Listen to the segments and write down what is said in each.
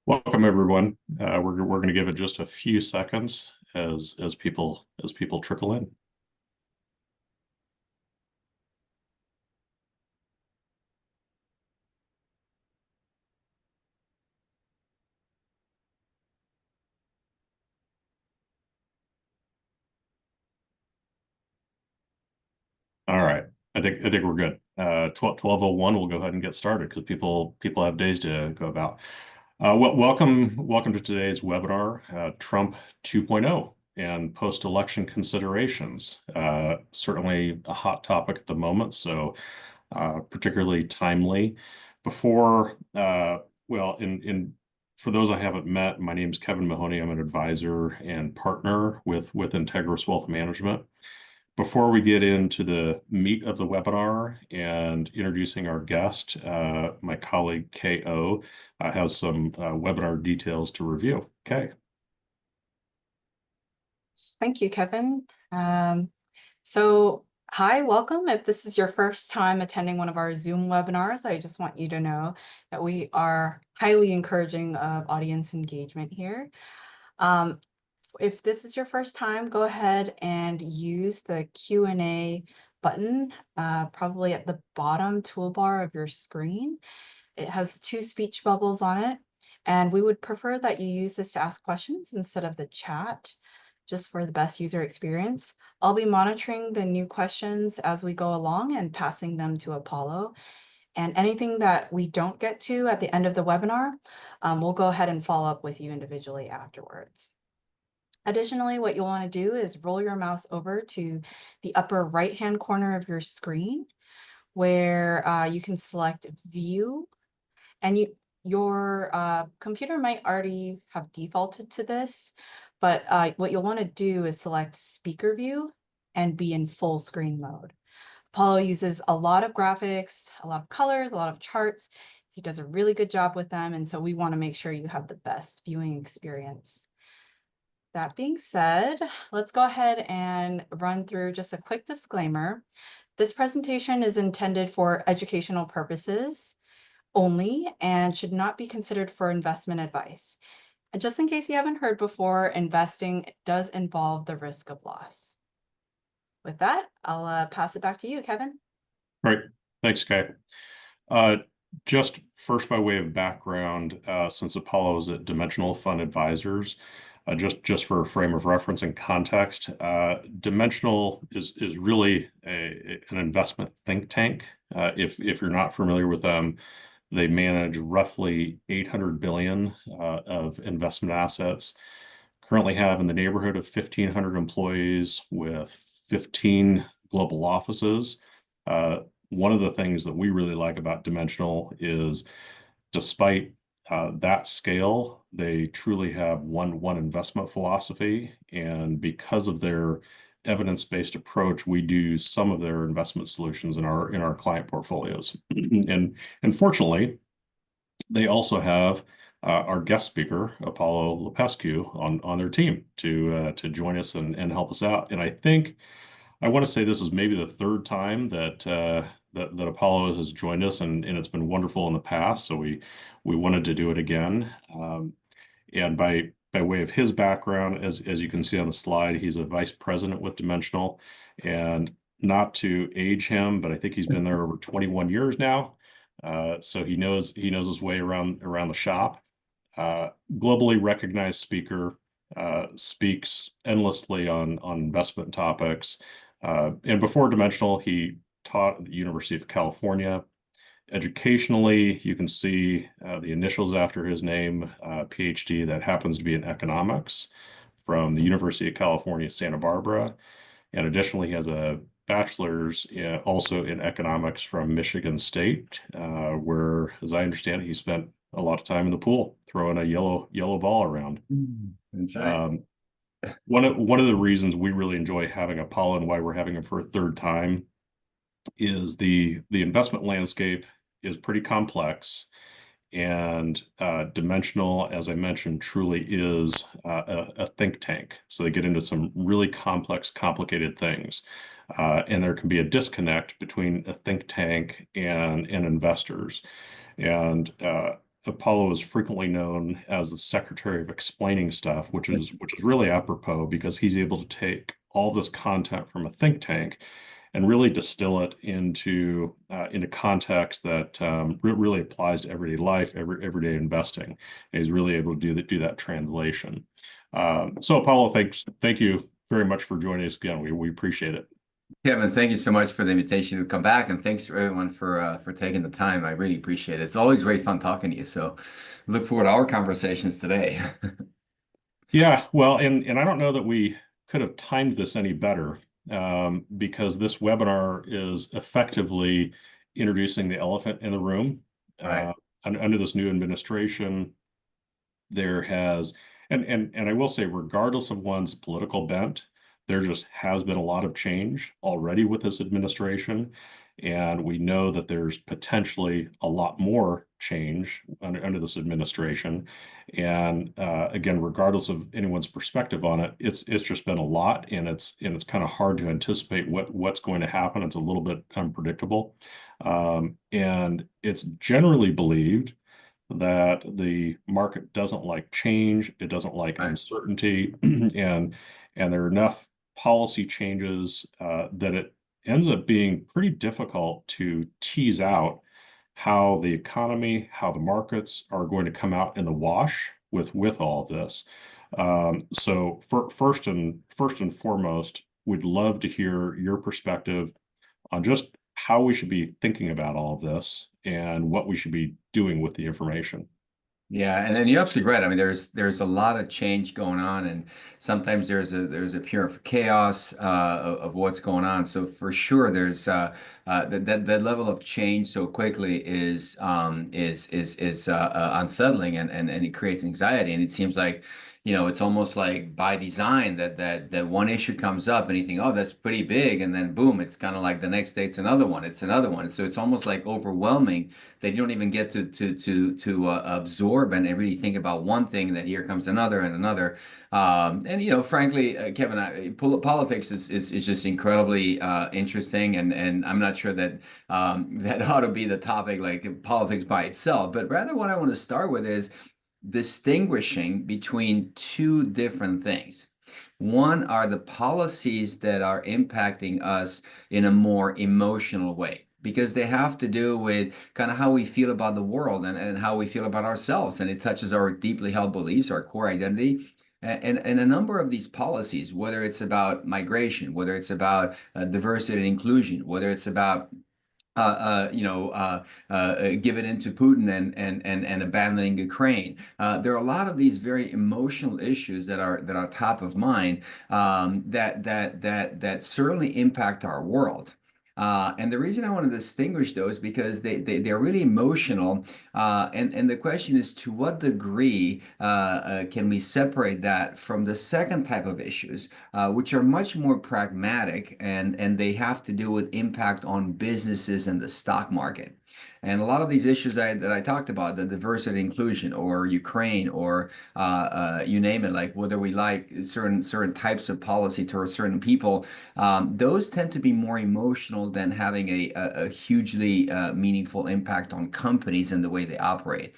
Welcome everyone. We're going to give it just a few seconds as people trickle in. All right. I think we're good. 12:01. We'll go ahead and get started because people have days to go about. Welcome to today's webinar, Trump 2.0 and post-election considerations. Certainly a hot topic at the moment, so particularly timely. Before, well, in for those I haven't met, my name is Kevin Mahoney. I'm an advisor and partner with Integris Wealth Management. Before we get into the meat of the webinar and introducing our guest, my colleague KO has some webinar details to review. Okay. Thank you, Kevin. Hi, welcome. If this is your first time attending one of our Zoom webinars, I just want you to know that we are highly encouraging of audience engagement here. If this is your first time, go ahead and use the Q&A button, probably at the bottom toolbar of your screen. It has the two speech bubbles on it, and we would prefer that you use this to ask questions instead of the chat, just for the best user experience. I'll be monitoring the new questions as we go along and passing them to Apollo. And anything that we don't get to at the end of the webinar, we'll go ahead and follow up with you individually afterwards. Additionally, what you'll want to do is roll your mouse over to the upper right-hand corner of your screen where you can select View, and your computer might already have defaulted to this, but what you'll want to do is select Speaker View and be in full screen mode. Apollo uses a lot of graphics, a lot of colors, a lot of charts. He does a really good job with them, and so we want to make sure you have the best viewing experience. That being said, let's go ahead and run through just a quick disclaimer. This presentation is intended for educational purposes only and should not be considered for investment advice. And just in case you haven't heard before, investing does involve the risk of loss. With that, I'll pass it back to you, Kevin. Great. Thanks, Kay. Just first by way of background, since Apollo is at Dimensional Fund Advisors, just for a frame of reference and context, Dimensional is really an investment think tank. If you're not familiar with them, they manage roughly 800 billion of investment assets. Currently have in the neighborhood of 1,500 employees with 15 global offices. One of the things that we really like about Dimensional is, despite that scale, they truly have one investment philosophy, and because of their evidence-based approach, we do some of their investment solutions in our client portfolios. And fortunately, they also have our guest speaker, Apollo Lupescu, on their team to join us and help us out. And I think I want to say this is maybe the third time that that Apollo has joined us, and it's been wonderful in the past. So we wanted to do it again. And by way of his background, as you can see on the slide, he's a vice president with Dimensional, and not to age him, but I think he's been there over 21 years now. So he knows his way around the shop. Globally recognized speaker, speaks endlessly on investment topics. And before Dimensional, he taught at the University of California. Educationally, you can see the initials after his name, PhD, that happens to be in economics from the University of California, Santa Barbara. And additionally, he has a bachelor's also in economics from Michigan State, where, as I understand it, he spent a lot of time in the pool throwing a yellow ball around. That's right. One of the reasons we really enjoy having Apollo and why we're having him for a third time is the investment landscape is pretty complex, and Dimensional, as I mentioned, truly is a think tank. So they get into some really complex, complicated things, and there can be a disconnect between a think tank and investors. And Apollo is frequently known as the secretary of explaining stuff, which is really apropos because he's able to take all this content from a think tank and really distill it into context that really applies to everyday life, everyday investing. And he's really able to do that translation. So Apollo, thank you very much for joining us again. We appreciate it. Kevin, thank you so much for the invitation to come back, and thanks to everyone for taking the time. I really appreciate it. It's always great fun talking to you. So look forward to our conversations today. Yeah, well, and I don't know that we could have timed this any better, because this webinar is effectively introducing the elephant in the room. Right. Under this new administration, there has, and I will say, regardless of one's political bent, there just has been a lot of change already with this administration. And we know that there's potentially a lot more change under this administration. And again, regardless of anyone's perspective on it, it's just been a lot, and it's kind of hard to anticipate what's going to happen. It's a little bit unpredictable. And it's generally believed that the market doesn't like change, it doesn't like Right. uncertainty, and there are enough policy changes that it ends up being pretty difficult to tease out how the economy, how the markets are going to come out in the wash with all of this. So first and foremost, we'd love to hear your perspective on just how we should be thinking about all of this and what we should be doing with the information. Yeah, and you're absolutely right. I mean, there's a lot of change going on, and sometimes there's a pure chaos of what's going on. So for sure, there's that level of change so quickly is unsettling, and it creates anxiety. And it seems like, it's almost like by design that one issue comes up and you think, oh, that's pretty big, and then boom, it's kind of like the next day it's another one, So it's almost like overwhelming that you don't even get to absorb and really think about one thing. That here comes another and another. And frankly, Kevin, politics is just incredibly interesting, and I'm not sure that that ought to be the topic, like politics by itself. But rather, what I want to start with is distinguishing between two different things. One are the policies that are impacting us in a more emotional way, because they have to do with kind of how we feel about the world, and how we feel about ourselves. And it touches our deeply held beliefs, our core identity. And a number of these policies, whether it's about migration, whether it's about diversity and inclusion, whether it's about giving in to Putin and abandoning Ukraine. There are a lot of these very emotional issues that are top of mind, that certainly impact our world. And the reason I want to distinguish those, because they're really emotional. And the question is, to what degree can we separate that from the second type of issues, which are much more pragmatic, and they have to do with impact on businesses and the stock market. And a lot of these issues that I talked about, the diversity inclusion, or Ukraine, or you name it, like whether we like certain types of policy towards certain people, those tend to be more emotional than having a hugely meaningful impact on companies and the way they operate.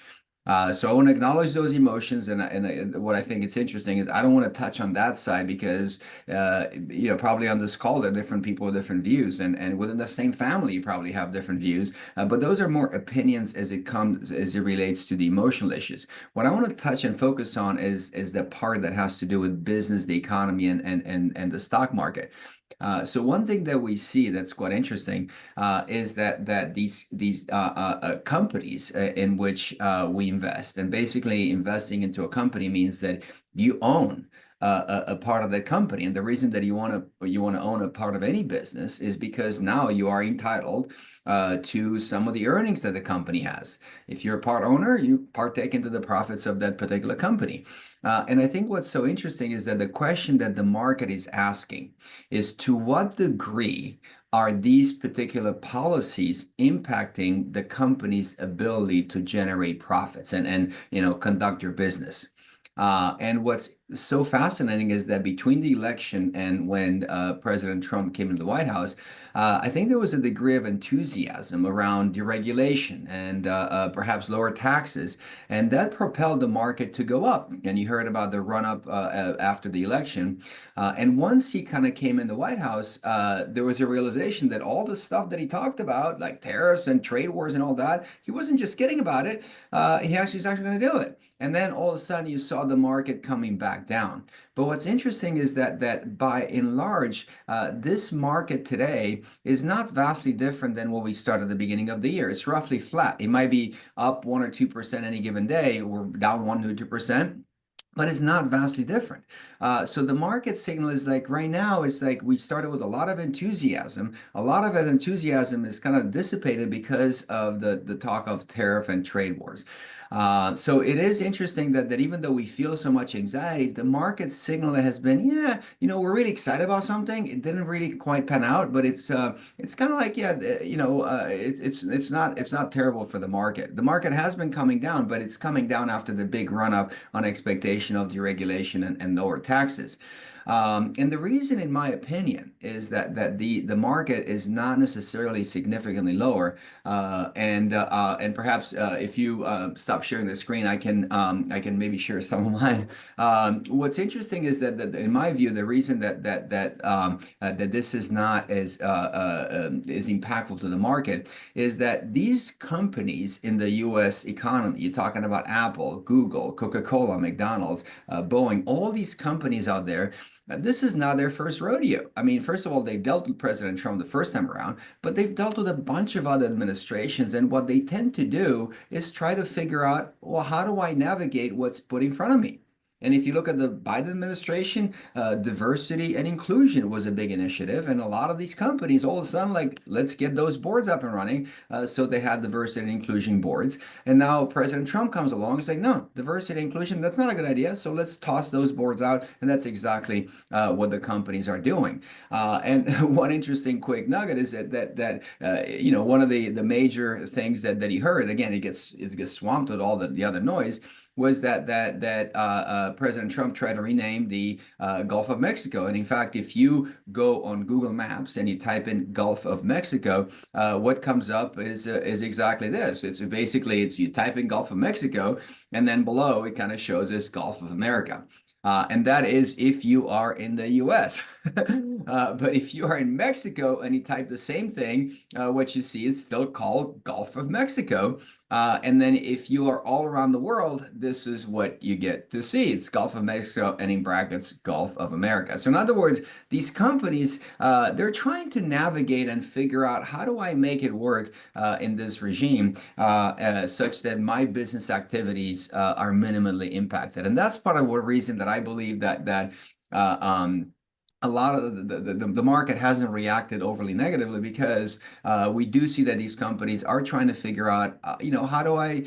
So I want to acknowledge those emotions, and what I think it's interesting is I don't want to touch on that side, because probably on this call there are different people with different views, and within the same family you probably have different views, but those are more opinions as it relates to the emotional issues. What I want to touch and focus on is the part that has to do with business, the economy, and the stock market. So one thing that we see that's quite interesting is that these companies in which we invest, and basically investing into a company means that you own a part of the company. And the reason that you want to own a part of any business is because now you are entitled to some of the earnings that the company has. If you're a part owner, you partake into the profits of that particular company. And I think what's so interesting is that the question that the market is asking is, to what degree are these particular policies impacting the company's ability to generate profits and conduct your business? And what's so fascinating is that between the election and when President Trump came into the White House, I think there was a degree of enthusiasm around deregulation and perhaps lower taxes, and that propelled the market to go up. And you heard about the run-up after the election. And once he kind of came in the White House, there was a realization that all the stuff that he talked about, like tariffs and trade wars and all that, he wasn't just kidding about it. He actually was actually going to do it. And then all of a sudden you saw the market coming back down. But what's interesting is that by and large, this market today is not vastly different than what we started at the beginning of the year. It's roughly flat. It might be up 1 or 2% any given day, or down 1 to 2%. But it's not vastly different. So the market signal is like right now, it's like we started with a lot of enthusiasm. A lot of that enthusiasm is kind of dissipated because of the talk of tariff and trade wars. So it is interesting that even though we feel so much anxiety, the market signal has been, yeah, we're really excited about something. It didn't really quite pan out, but it's kind of like, yeah, it's not terrible for the market. The market has been coming down, but it's coming down after the big run up on expectation of deregulation and lower taxes. And the reason, in my opinion, is that the market is not necessarily significantly lower. And perhaps if you stop sharing the screen, I can maybe share some of mine. What's interesting is that in my view, the reason that this is not as impactful to the market is that these companies in the U.S. economy, you're talking about Apple, Google, Coca-Cola, McDonald's, Boeing, all these companies out there. This is not their first rodeo. I mean, first of all, they dealt with President Trump the first time around, but they've dealt with a bunch of other administrations. And what they tend to do is try to figure out, well, how do I navigate what's put in front of me? And if you look at the Biden administration, diversity and inclusion was a big initiative. And a lot of these companies, all of a sudden, like, let's get those boards up and running. So they had diversity and inclusion boards. And now President Trump comes along and saying, no, diversity and inclusion, that's not a good idea. So let's toss those boards out. And that's exactly what the companies are doing. And one interesting quick nugget is that one of the major things that he heard, again, it gets swamped with all the other noise, was that President Trump tried to rename the Gulf of Mexico. And in fact, if you go on Google Maps and you type in Gulf of Mexico, what comes up is exactly this. It's basically you type in Gulf of Mexico, and then below it kind of shows this Gulf of America. And that is if you are in the US. But if you are in Mexico and you type the same thing, what you see is still called Gulf of Mexico. And then if you are all around the world, this is what you get to see. It's Gulf of Mexico and in brackets, Gulf of America. So in other words, these companies, they're trying to navigate and figure out, how do I make it work in this regime such that my business activities are minimally impacted. And that's part of the reason that I believe that a lot of the market hasn't reacted overly negatively, because we do see that these companies are trying to figure out, how do I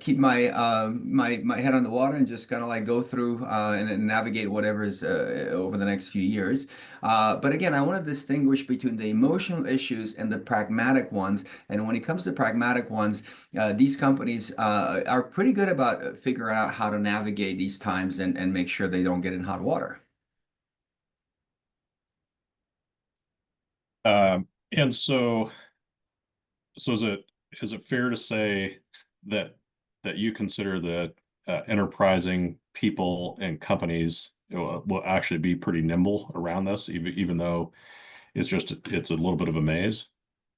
keep my my head on the water and just kind of like go through and navigate whatever's over the next few years. But again, I want to distinguish between the emotional issues and the pragmatic ones. And when it comes to pragmatic ones, these companies are pretty good about figuring out how to navigate these times and make sure they don't get in hot water. And so is it fair to say that you consider that enterprising people and companies will actually be pretty nimble around this, even though it's a little bit of a maze?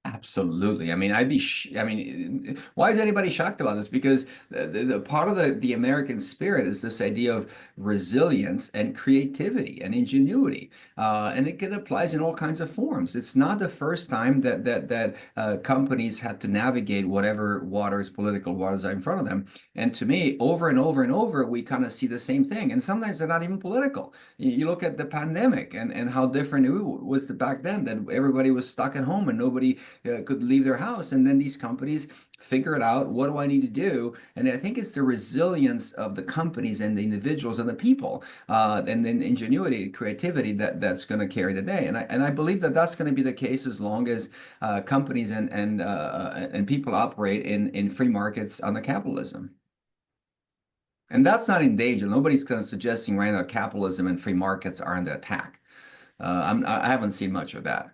Absolutely. I mean, why is anybody shocked about this? Because the part of the American spirit is this idea of resilience and creativity and ingenuity, and it applies in all kinds of forms. It's not the first time that companies had to navigate whatever political waters are in front of them. And to me, over and over and over, we kind of see the same thing. And sometimes they're not even political. You look at the pandemic and how different it was back then, that everybody was stuck at home and nobody could leave their house, and then these companies figure it out. What do I need to do? And I think it's the resilience of the companies and the individuals and the people, and then ingenuity and creativity that's going to carry the day. And I believe that that's going to be the case as long as companies and people operate in free markets under capitalism. And that's not in danger. Nobody's kind of suggesting right now capitalism and free markets are under attack. I haven't seen much of that.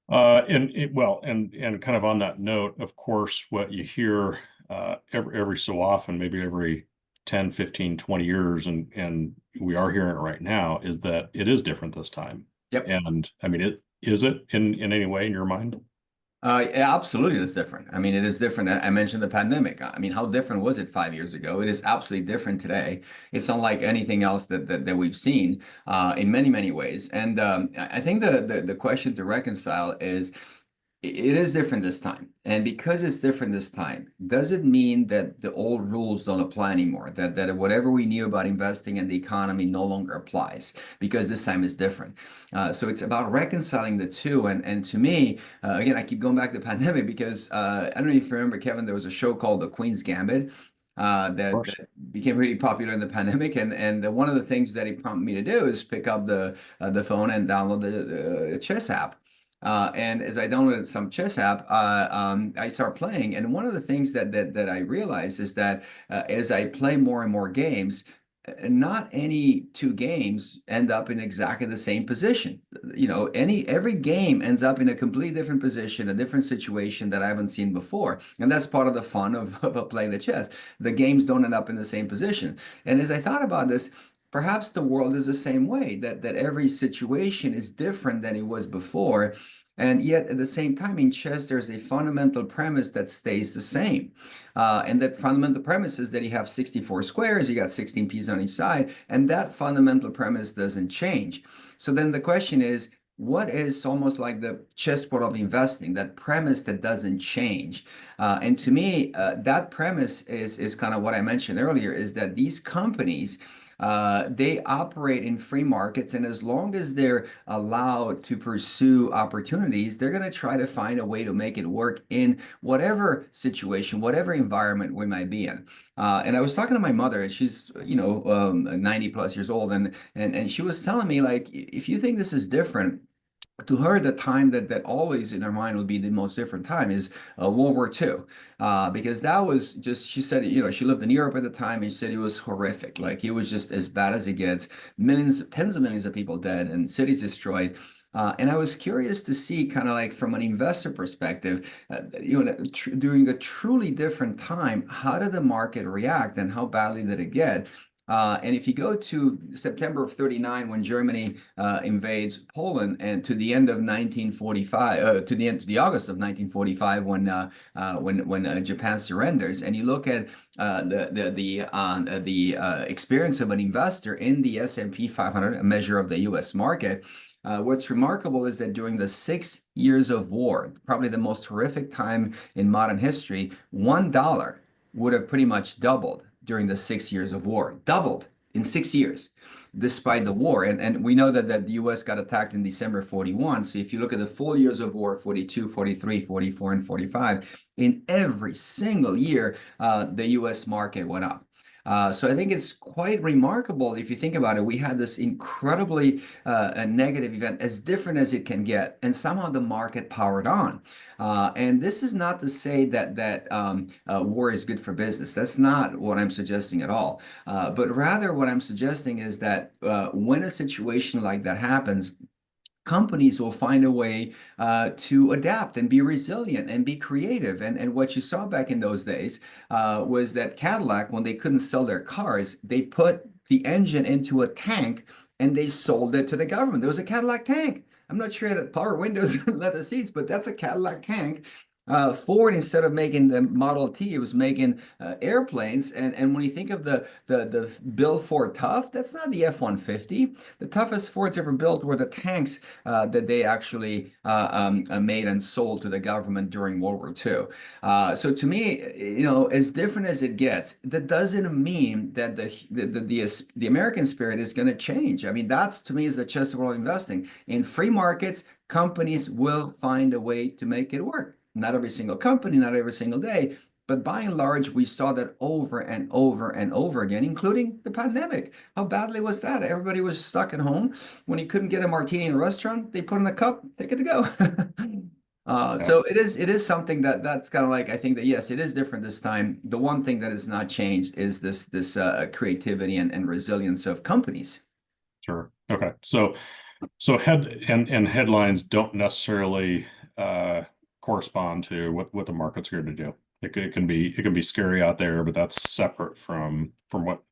And kind of on that note, of course, what you hear every so often, maybe every 10, 15, 20 years, and we are hearing it right now, is that it is different this time. Yep. And I mean, is it in any way in your mind? Yeah, absolutely, it's different. I mean, it is different. I mentioned the pandemic. I mean, how different was it 5 years ago? It is absolutely different today. It's unlike anything else that we've seen in many, many ways. And I think the question to reconcile is, it is different this time. And because it's different this time, does it mean that the old rules don't apply anymore? That whatever we knew about investing and the economy no longer applies because this time is different. So it's about reconciling the two. And to me, again, I keep going back to the pandemic because I don't know if you remember, Kevin, there was a show called The Queen's Gambit. That became really popular in the pandemic, and one of the things that he prompted me to do is pick up the phone and download the chess app. And as I downloaded some chess app, I start playing. And one of the things that I realized is that as I play more and more games, not any two games end up in exactly the same position. You know, every game ends up in a completely different position, a different situation that I haven't seen before. And that's part of the fun of playing the chess. The games don't end up in the same position. And as I thought about this, perhaps the world is the same way, that every situation is different than it was before. And yet, at the same time, in chess, there's a fundamental premise that stays the same. And that fundamental premise is that you have 64 squares, you got 16 pieces on each side, and that fundamental premise doesn't change. So then the question is, what is almost like the chessboard of investing, that premise that doesn't change? And to me, that premise is kind of what I mentioned earlier, is that these companies, they operate in free markets, and as long as they're allowed to pursue opportunities, they're going to try to find a way to make it work in whatever situation, whatever environment we might be in. And I was talking to my mother, and she's 90 plus years old, and she was telling me, like, if you think this is different, to her, the time that always in her mind would be the most different time is World War II, because that was just, she said, she lived in Europe at the time, and she said it was horrific. Like, it was just as bad as it gets. Millions, tens of millions of people dead and cities destroyed. And I was curious to see, kind of like from an investor perspective, during a truly different time, how did the market react and how badly did it get? And if you go to September of 39, when Germany invades Poland, and to the end of 1945, to the August of 1945, when Japan surrenders, and you look at the experience of an investor in the S&P 500, a measure of the U.S. market. What's remarkable is that during the 6 years of war, probably the most horrific time in modern history, $1 would have pretty much doubled during the 6 years of war, doubled in 6 years, despite the war. And we know that the U.S. got attacked in December 41. So if you look at the full years of war, 42, 43, 44, and 45, in every single year, the U.S. market went up. So I think it's quite remarkable if you think about it. We had this incredibly a negative event, as different as it can get, and somehow the market powered on. And this is not to say that war is good for business. That's not what I'm suggesting at all. But rather, what I'm suggesting is that when a situation like that happens, companies will find a way to adapt and be resilient and be creative. And what you saw back in those days was that Cadillac, when they couldn't sell their cars, they put the engine into a tank and they sold it to the government. There was a Cadillac tank. I'm not sure it had power windows and leather seats, but that's a Cadillac tank. Ford, instead of making the Model T, it was making airplanes. And when you think of the build Ford tough, that's not the F-150. The toughest Fords ever built were the tanks that they actually made and sold to the government during World War II. So to me, as different as it gets, that doesn't mean that the American spirit is going to change. I mean, that's, to me, is the chessboard of investing. In free markets, companies will find a way to make it work. Not every single company, not every single day, but by and large, we saw that over and over and over again, including the pandemic. How badly was that? Everybody was stuck at home. When you couldn't get a martini in a restaurant, they put in a cup, take it to go. Yeah, So it is something that's kind of like, I think that yes, it is different this time. The one thing that has not changed is this creativity and resilience of companies. sure. Okay. So and headlines don't necessarily uh, correspond to what the market's here to do. It can be scary out there, but that's separate from what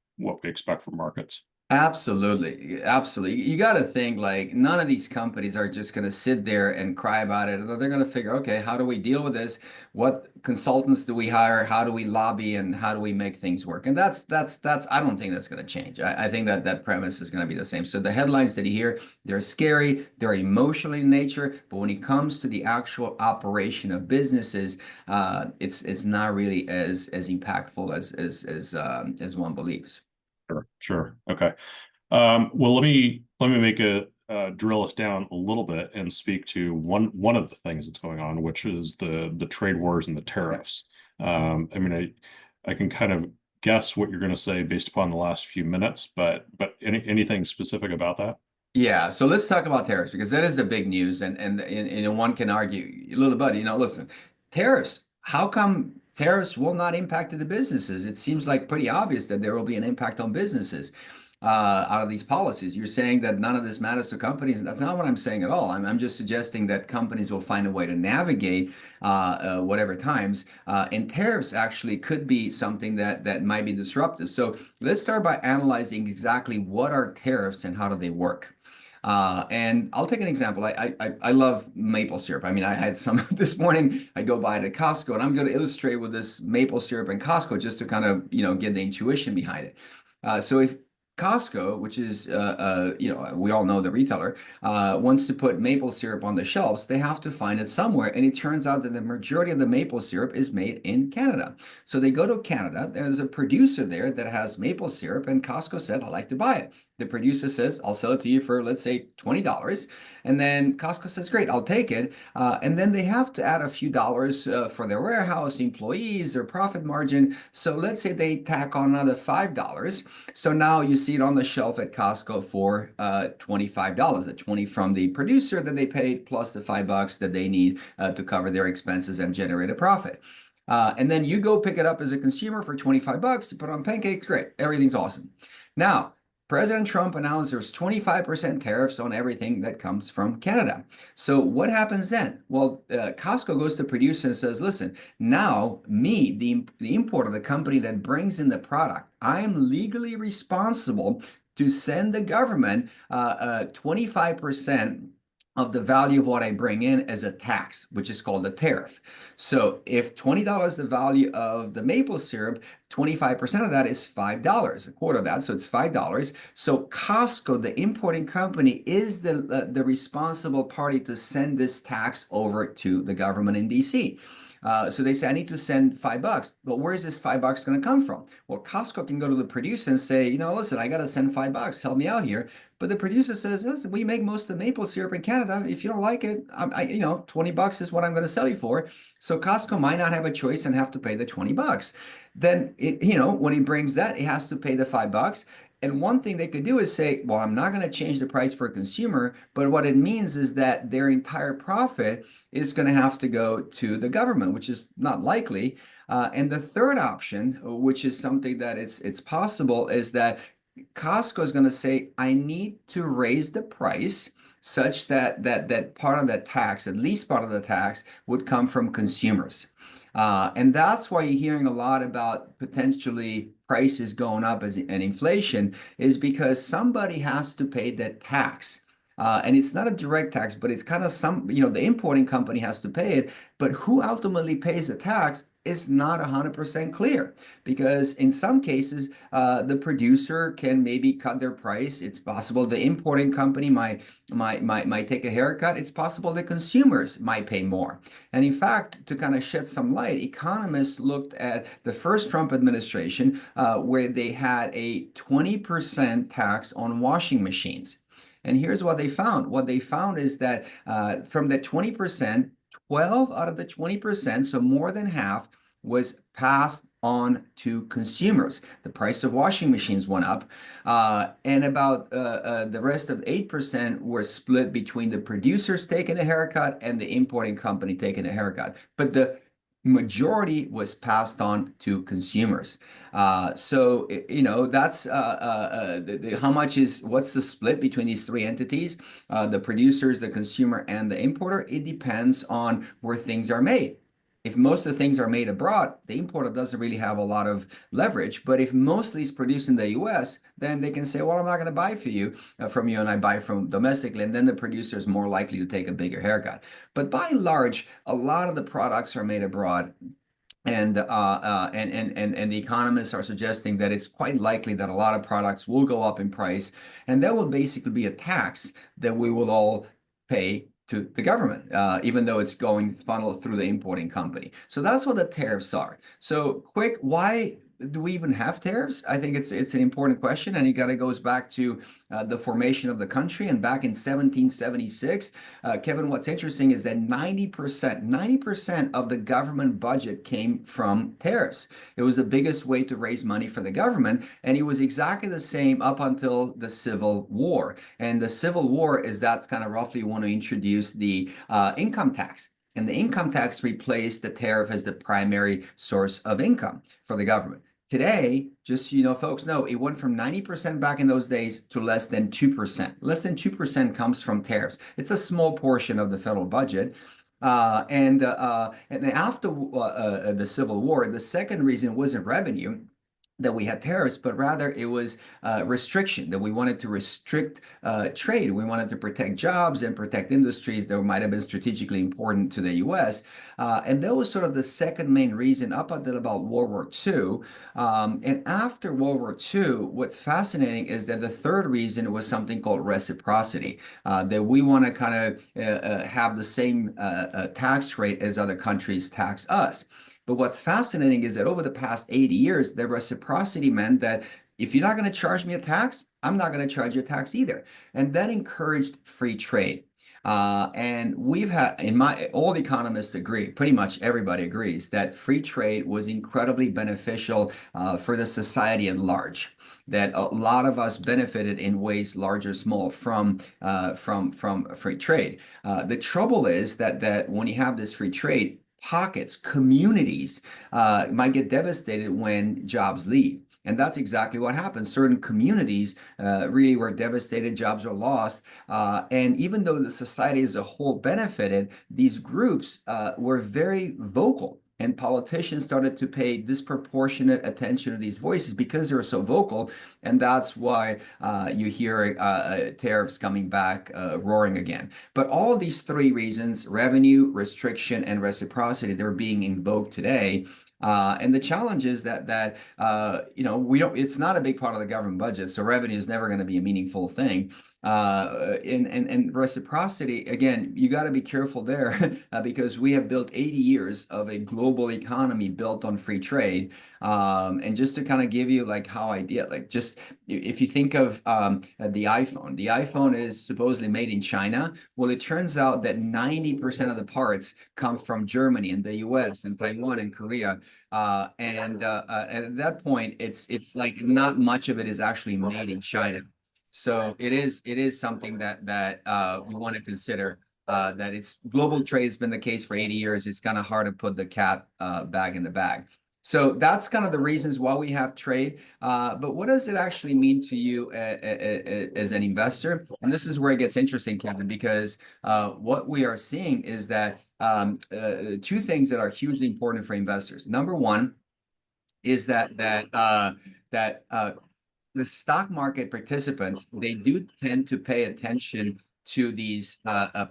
we expect from markets. Absolutely. Absolutely. You got to think like none of these companies are just going to sit there and cry about it. They're going to figure, okay, how do we deal with this? What consultants do we hire? How do we lobby and how do we make things work? And that's I don't think that's going to change. I think that that premise is going to be the same. So the headlines that you hear, they're scary, they're emotional in nature, but when it comes to the actual operation of businesses, it's not really as impactful as one believes. Sure, sure. Okay. Well, let me make a drill us down a little bit and speak to one of the things that's going on, which is the trade wars and the tariffs. I mean, I can kind of guess what you're going to say based upon the last few minutes, but anything specific about that? Yeah, so let's talk about tariffs because that is the big news, and one can argue, little buddy, listen, tariffs. How come tariffs will not impact the businesses? It seems like pretty obvious that there will be an impact on businesses out of these policies. You're saying that none of this matters to companies. That's not what I'm saying at all. I'm just suggesting that companies will find a way to navigate whatever times, and tariffs actually could be something that might be disruptive. So let's start by analyzing exactly what are tariffs and how do they work. And I'll take an example. I love maple syrup. I mean, I had some this morning. I go by to Costco, and I'm going to illustrate with this maple syrup in Costco just to kind of get the intuition behind it. So if Costco, which is we all know the retailer, wants to put maple syrup on the shelves, they have to find it somewhere. And it turns out that the majority of the maple syrup is made in Canada. So they go to Canada. There's a producer there that has maple syrup, and Costco said, "I'd like to buy it." The producer says, "I'll sell it to you for, let's say, $20." And then Costco says, "Great, I'll take it." And then they have to add a few dollars for their warehouse, employees, their profit margin. So let's say they tack on another $5. So now you see it on the shelf at Costco for $25, the 20 from the producer that they paid, plus the $5 that they need to cover their expenses and generate a profit. And then you go pick it up as a consumer for $25, you put on pancakes, great, everything's awesome. Now, President Trump announced there's 25% tariffs on everything that comes from Canada. So what happens then? Well, Costco goes to producer and says, "Listen, now me, the importer, the company that brings in the product, I am legally responsible to send the government 25% of the value of what I bring in as a tax, which is called a tariff." So if $20 the value of the maple syrup, 25% of that is $5, a quarter of that, so it's $5. So Costco, the importing company, is the responsible party to send this tax over to the government in DC. So they say, "I need to send $5, but where's this $5 going to come from?" Well, Costco can go to the producer and say, "Listen, I got to send $5. Help me out here." But the producer says, "Listen, we make most of the maple syrup in Canada. If you don't like it, $20 is what I'm going to sell you for." So Costco might not have a choice and have to pay the $20. Then when he brings that, he has to pay the $5. And one thing they could do is say, "Well, I'm not going to change the price for a consumer," but what it means is that their entire profit is going to have to go to the government, which is not likely. And the third option, which is something that it's possible, is that Costco is going to say, "I need to raise the price such that part of that tax, at least part of the tax, would come from consumers." And that's why you're hearing a lot about potentially prices going up and inflation is because somebody has to pay that tax. And it's not a direct tax, but it's kind of the importing company has to pay it. But who ultimately pays the tax is not 100% clear because in some cases, the producer can maybe cut their price. It's possible the importing company might take a haircut. It's possible the consumers might pay more. And in fact, to kind of shed some light, economists looked at the first Trump administration where they had a 20% tax on washing machines. And here's what they found. What they found is that from the 20%, 12 out of the 20%, so more than half, was passed on to consumers. The price of washing machines went up, and about the rest of 8% were split between the producers taking a haircut and the importing company taking a haircut. But the majority was passed on to consumers. So, you know, that's how much is, what's the split between these three entities? The producers, the consumer, and the importer. It depends on where things are made. If most of the things are made abroad, the importer doesn't really have a lot of leverage. But if mostly is produced in the US, then they can say, well, I'm not going to buy from you, and I buy from domestically. And then the producer is more likely to take a bigger haircut. But by and large, a lot of the products are made abroad. And the economists are suggesting that it's quite likely that a lot of products will go up in price, and that will basically be a tax that we will all pay to the government, even though it's going funneled through the importing company. So that's what the tariffs are. So quick, why do we even have tariffs? I think it's an important question, and it goes back to the formation of the country. And back in 1776, Kevin, what's interesting is that 90% of the government budget came from tariffs. It was the biggest way to raise money for the government, and it was exactly the same up until the Civil War. And the Civil War is that's kind of roughly want to introduce the income tax. And the income tax replaced the tariff as the primary source of income for the government. Today, just so you know, folks know, it went from 90% back in those days to less than 2%. Less than 2% comes from tariffs. It's a small portion of the federal budget. And after the Civil War, the second reason wasn't revenue that we had tariffs, but rather it was restriction, that we wanted to restrict trade. We wanted to protect jobs and protect industries that might have been strategically important to the US. And that was sort of the second main reason up until about World War II. And after World War II, what's fascinating is that the third reason was something called reciprocity, that we want to kind of have the same tax rate as other countries tax us. But what's fascinating is that over the past 80 years, the reciprocity meant that if you're not going to charge me a tax, I'm not going to charge you a tax either. And that encouraged free trade. And we've had, all the economists agree, pretty much everybody agrees, that free trade was incredibly beneficial for the society at large. That a lot of us benefited in ways large or small from free trade. The trouble is that when you have this free trade, pockets, communities might get devastated when jobs leave. And that's exactly what happened. Certain communities really were devastated, jobs were lost. And even though the society as a whole benefited, these groups were very vocal. And politicians started to pay disproportionate attention to these voices because they're so vocal. And that's why you hear tariffs coming back roaring again. But all of these three reasons, revenue, restriction, and reciprocity, they're being invoked today. And the challenge is that you know, it's not a big part of the government budget, so revenue is never going to be a meaningful thing. And reciprocity, again, you got to be careful there because we have built 80 years of a global economy built on free trade. And just to kind of give you like how just if you think of the iPhone is supposedly made in China. Well, it turns out that 90% of the parts come from Germany and the US and Taiwan and Korea. And at that point, it's like not much of it is actually made in China. So it is something that we want to consider. That it's global trade has been the case for 80 years. It's kind of hard to put the cat back in the bag. So that's kind of the reasons why we have trade. But what does it actually mean to you as an investor? And this is where it gets interesting, Kevin, because what we are seeing is that two things that are hugely important for investors. Number one is that the stock market participants, they do tend to pay attention to these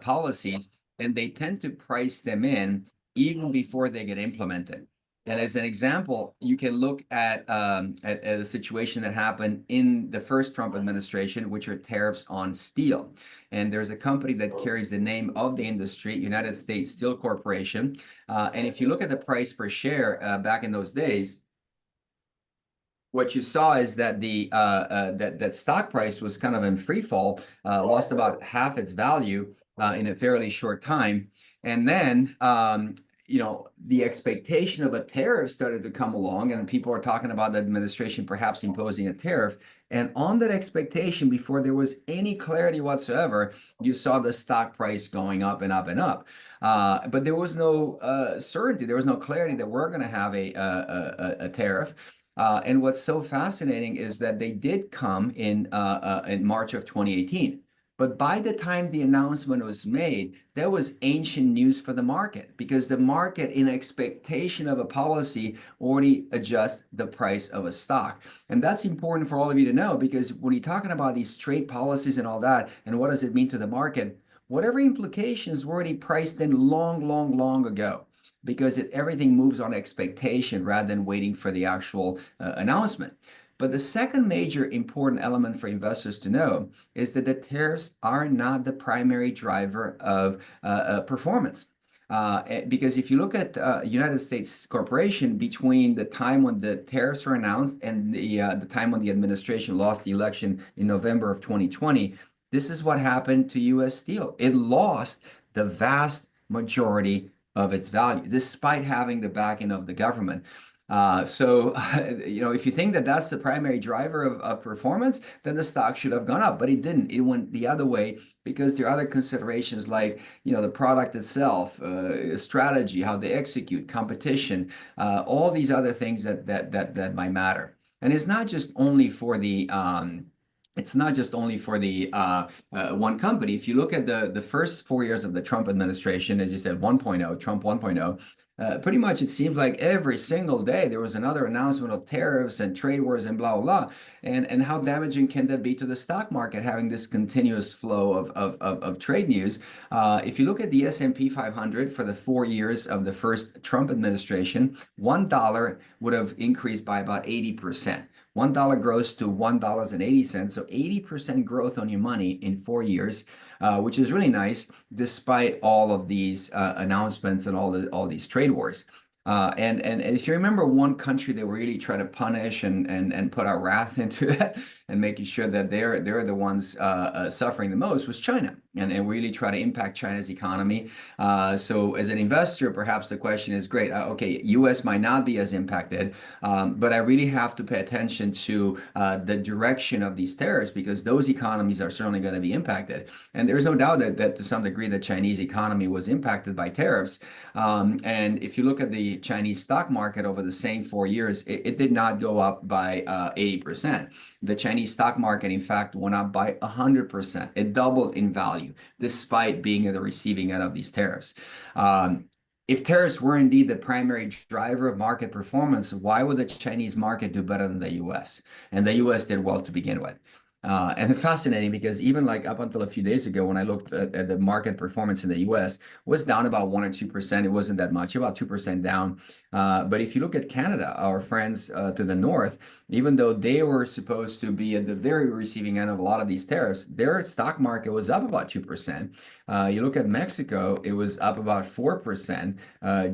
policies, and they tend to price them in even before they get implemented. And as an example, you can look at a situation that happened in the first Trump administration, which are tariffs on steel. And there's a company that carries the name of the industry, United States Steel Corporation. And if you look at the price per share back in those days, what you saw is that that stock price was kind of in free fall, lost about half its value in a fairly short time. And then the expectation of a tariff started to come along, and people are talking about the administration perhaps imposing a tariff. And on that expectation, before there was any clarity whatsoever, you saw the stock price going up and up and up. But there was no certainty, there was no clarity that we're going to have a tariff. And what's so fascinating is that they did come in March of 2018. But by the time the announcement was made, that was ancient news for the market, because the market, in expectation of a policy, already adjusts the price of a stock. And that's important for all of you to know, because when you're talking about these trade policies and all that, and what does it mean to the market, whatever implications were already priced in long ago, because everything moves on expectation rather than waiting for the actual announcement. But the second major important element for investors to know is that the tariffs are not the primary driver of performance. Because if you look at United States corporation, between the time when the tariffs were announced and the time when the administration lost the election in November of 2020, this is what happened to U.S. Steel. It lost the vast majority of its value, despite having the backing of the government. If you think that that's the primary driver of performance, then the stock should have gone up, but it didn't. It went the other way because there are other considerations like, the product itself, strategy, how they execute, competition, all these other things that might matter. And it's not just only for the one company. If you look at the first 4 years of the Trump administration, as you said, 1.0, Trump 1.0, pretty much it seems like every single day there was another announcement of tariffs and trade wars and blah, blah, blah. And how damaging can that be to the stock market, having this continuous flow of trade news? If you look at the S&P 500 for the 4 years of the first Trump administration, $1 would have increased by about 80%. $1 grows to $1.80, so 80% growth on your money in 4 years, which is really nice, despite all of these announcements and all these trade wars. And if you remember one country that really tried to punish and put our wrath into it and making sure that they're the ones suffering the most was China, and really try to impact China's economy. So as an investor, perhaps the question is, great, okay, US might not be as impacted, but I really have to pay attention to the direction of these tariffs, because those economies are certainly going to be impacted. And there's no doubt that to some degree the Chinese economy was impacted by tariffs. And if you look at the Chinese stock market over the same 4 years, it did not go up by 80%. The Chinese stock market, in fact, went up by 100%. It doubled in value, despite being at the receiving end of these tariffs. If tariffs were indeed the primary driver of market performance, why would the Chinese market do better than the US? And the US did well to begin with. And it's fascinating because even like up until a few days ago, when I looked at the market performance in the US, was down about 1 or 2%. It wasn't that much, about 2% down. But if you look at Canada, our friends to the north, even though they were supposed to be at the very receiving end of a lot of these tariffs, their stock market was up about 2%. You look at Mexico, it was up about 4%.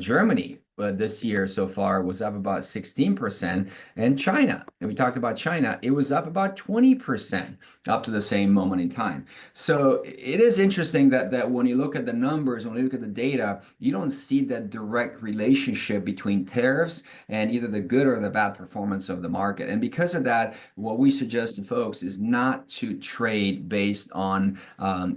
Germany, this year so far was up about 16%, and China, and we talked about China, it was up about 20% up to the same moment in time. So it is interesting that when you look at the numbers, when you look at the data, you don't see that direct relationship between tariffs and either the good or the bad performance of the market. And because of that, what we suggest to folks is not to trade based on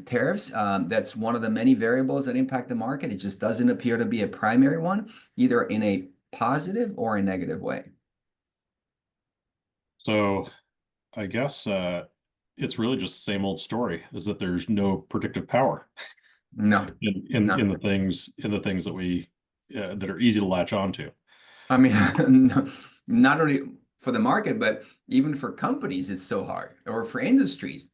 tariffs. That's one of the many variables that impact the market. It just doesn't appear to be a primary one, either in a positive or a negative way. So I guess it's really just the same old story, is that there's no predictive power No, in no. the things that we that are easy to latch onto. I mean, not only for the market, but even for companies, it's so hard, or for industries.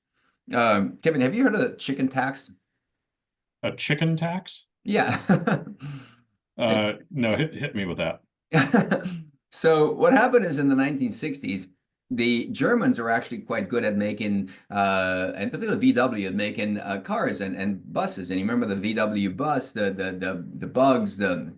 Kevin, have you heard of the chicken tax? A chicken tax? Yeah. No, hit me with that. So what happened is in the 1960s, the Germans are actually quite good at making, and particularly VW, at making cars and buses. And you remember the VW bus, the Bugs, the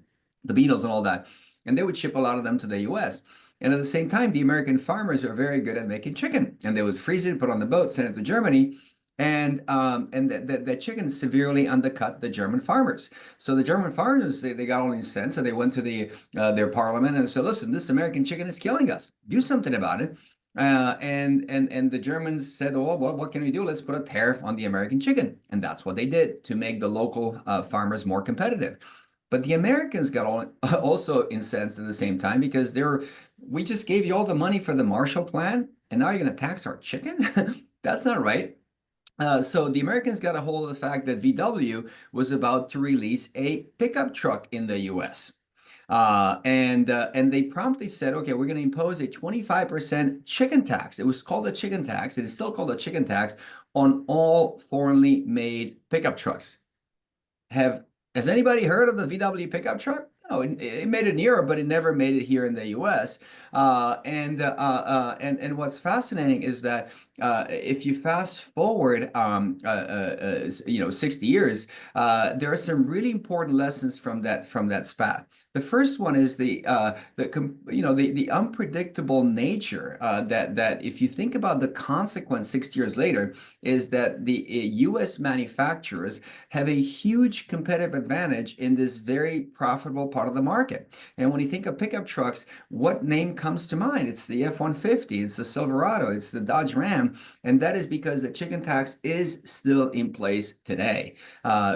Beetles, and all that. And they would ship a lot of them to the U.S. And at the same time, the American farmers are very good at making chicken. And they would freeze it, put it on the boat, send it to Germany. And the chicken severely undercut the German farmers. So the German farmers, they got all these sense, and they went to their parliament and said, "Listen, this American chicken is killing us. Do something about it." And the Germans said, "Oh, well, what can we do? Let's put a tariff on the American chicken." And that's what they did to make the local farmers more competitive. But the Americans got also incensed at the same time because we just gave you all the money for the Marshall Plan, and now you're going to tax our chicken? That's not right. So the Americans got a hold of the fact that VW was about to release a pickup truck in the U.S. And they promptly said, okay, we're going to impose a 25% chicken tax. It was called a chicken tax. It is still called a chicken tax on all foreignly made pickup trucks. Has anybody heard of the VW pickup truck? No, it made it in Europe, but it never made it here in the U.S. And what's fascinating is that if you fast forward, 60 years, there are some really important lessons from that spat. The first one is the unpredictable nature that if you think about the consequence 60 years later, is that the U.S. manufacturers have a huge competitive advantage in this very profitable part of the market. And when you think of pickup trucks, what name comes to mind? It's the F-150, it's the Silverado, it's the Dodge Ram, and that is because the chicken tax is still in place today.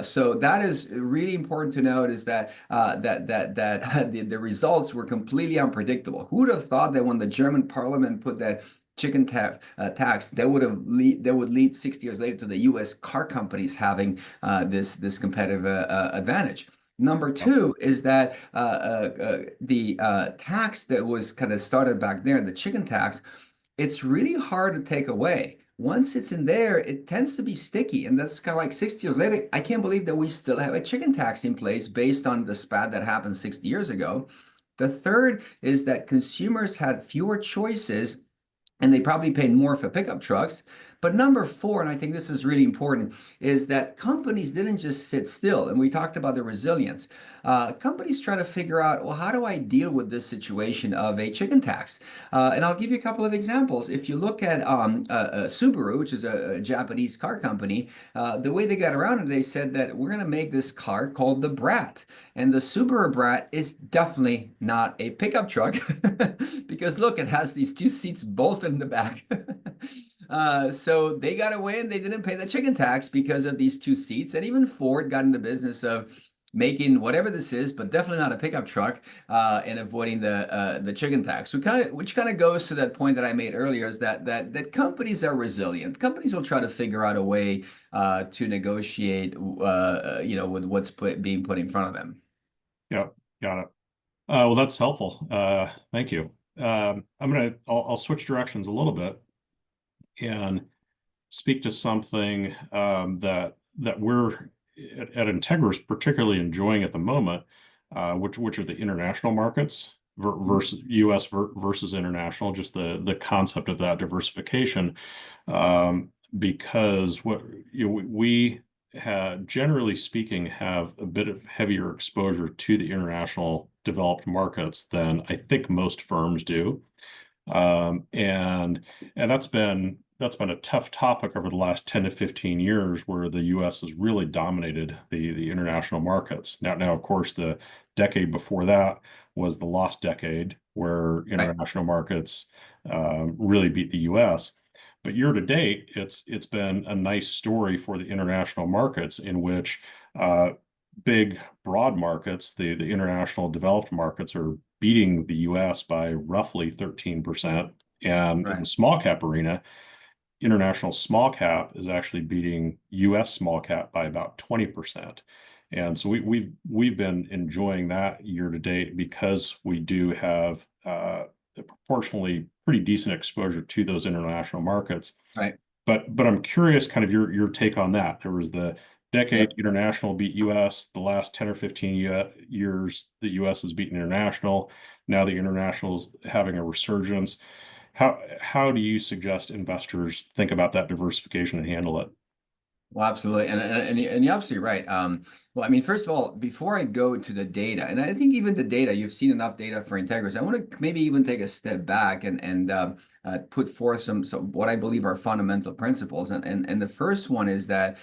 So that is really important to note, is that the results were completely unpredictable. Who would have thought that when the German parliament put that chicken tax, that would lead 60 years later to the U.S. car companies having this competitive advantage. Number two is that the tax that was kind of started back there, the chicken tax, it's really hard to take away. Once it's in there, it tends to be sticky. And that's kind of like 60 years later, I can't believe that we still have a chicken tax in place based on the spat that happened 60 years ago. The third is that consumers had fewer choices and they probably paid more for pickup trucks. But number four, and I think this is really important, is that companies didn't just sit still. And we talked about the resilience. Companies try to figure out, well, how do I deal with this situation of a chicken tax? And I'll give you a couple of examples. If you look at Subaru, which is a Japanese car company, the way they got around it, they said that we're going to make this car called the Brat. And the Subaru Brat is definitely not a pickup truck because look, it has these two seats both in the back. So they got away and they didn't pay the chicken tax because of these two seats. And even Ford got in the business of making whatever this is, but definitely not a pickup truck, and avoiding the chicken tax. Which kind of goes to that point that I made earlier, is that companies are resilient. Companies will try to figure out a way to negotiate, with what's being put in front of them. Yeah, got it. Well, that's helpful. Thank you. I'll switch directions a little bit and speak to something that we're at Integris particularly enjoying at the moment, which are the international markets versus U.S. versus international, just the concept of that diversification, because we generally speaking have a bit of heavier exposure to the international developed markets than I think most firms do. And that's been a tough topic over the last 10 to 15 years, where the U.S. has really dominated the international markets. Now, of course, the decade before that was the lost decade, where international markets really beat the U.S. But year to date, it's been a nice story for the international markets, in which big broad markets, the international developed markets, are beating the U.S. by roughly 13%. And in the small cap arena, international small cap is actually beating U.S. small cap by about 20%. And so we've been enjoying that year to date, because we do have a proportionally pretty decent exposure to those international markets. Right. But I'm curious, kind of your take on that. There was the decade international beat U.S. The last 10 or 15 years, the U.S. has beaten international. Now the international is having a resurgence. How do you suggest investors think about that diversification and handle it? Well, absolutely, and you're absolutely right. Well, I mean, first of all, before I go to the data, and I think even the data, you've seen enough data for Integris. I want to maybe even take a step back and put forth some what I believe are fundamental principles. And the first one is that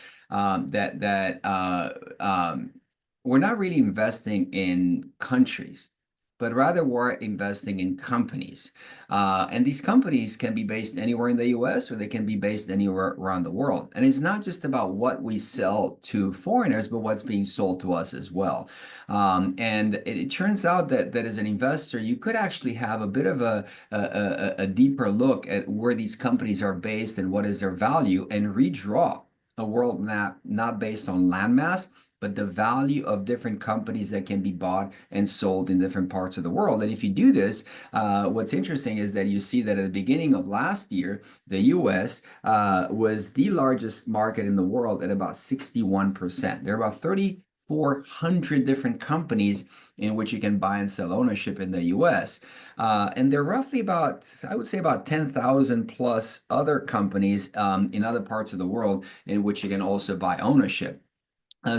we're not really investing in countries, but rather we're investing in companies. And these companies can be based anywhere in the US or they can be based anywhere around the world. And it's not just about what we sell to foreigners, but what's being sold to us as well. And it turns out that as an investor, you could actually have a bit of a deeper look at where these companies are based and what is their value and redraw a world map not based on landmass, but the value of different companies that can be bought and sold in different parts of the world. And if you do this, what's interesting is that you see that at the beginning of last year, the US was the largest market in the world at about 61%. There are about 3,400 different companies in which you can buy and sell ownership in the US. And there are roughly about, I would say about 10,000 plus other companies in other parts of the world in which you can also buy ownership.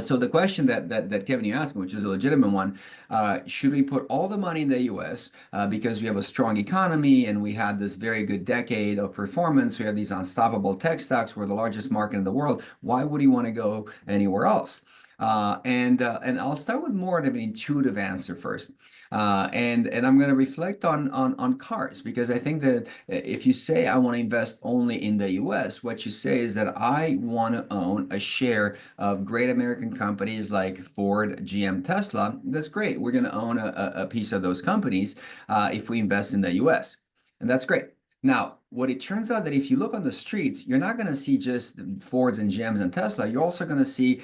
So the question that Kevin, you asked me, which is a legitimate one, should we put all the money in the U.S. Because we have a strong economy and we had this very good decade of performance? We have these unstoppable tech stocks. We're the largest market in the world. Why would you want to go anywhere else? And I'll start with more of an intuitive answer first. And I'm going to reflect on cars, because I think that if you say I want to invest only in the US, what you say is that I want to own a share of great American companies like Ford, GM, Tesla. That's great. We're going to own a piece of those companies if we invest in the US. And that's great. Now, what it turns out that if you look on the streets, you're not going to see just Fords and GMs and Tesla. You're also going to see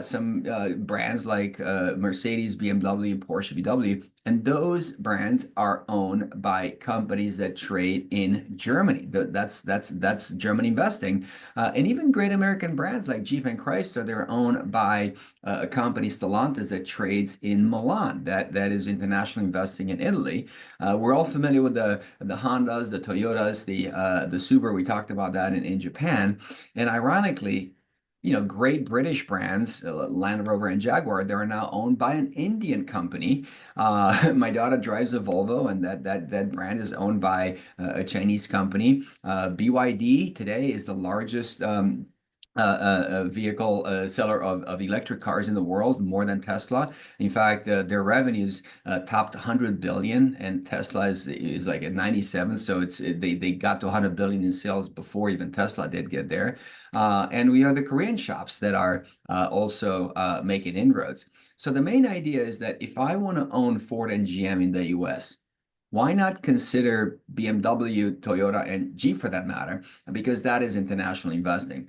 some brands like Mercedes, BMW, Porsche, VW. And those brands are owned by companies that trade in Germany. That's German investing. And even great American brands like Jeep and Chrysler, they're owned by a company, Stellantis, that trades in Milan. That is international investing in Italy. We're all familiar with the Hondas, the Toyotas, the Subaru. We talked about that in Japan. And ironically, great British brands, Land Rover and Jaguar, they are now owned by an Indian company. My daughter drives a Volvo, and that brand is owned by a Chinese company. BYD today is the largest vehicle seller of electric cars in the world, more than Tesla. In fact, their revenues topped 100 billion, and Tesla is like at 97. So they got to 100 billion in sales before even Tesla did get there. And we are the Korean shops that are also making inroads. So the main idea is that if I want to own Ford and GM in the US, why not consider BMW, Toyota, and Jeep for that matter? Because that is international investing.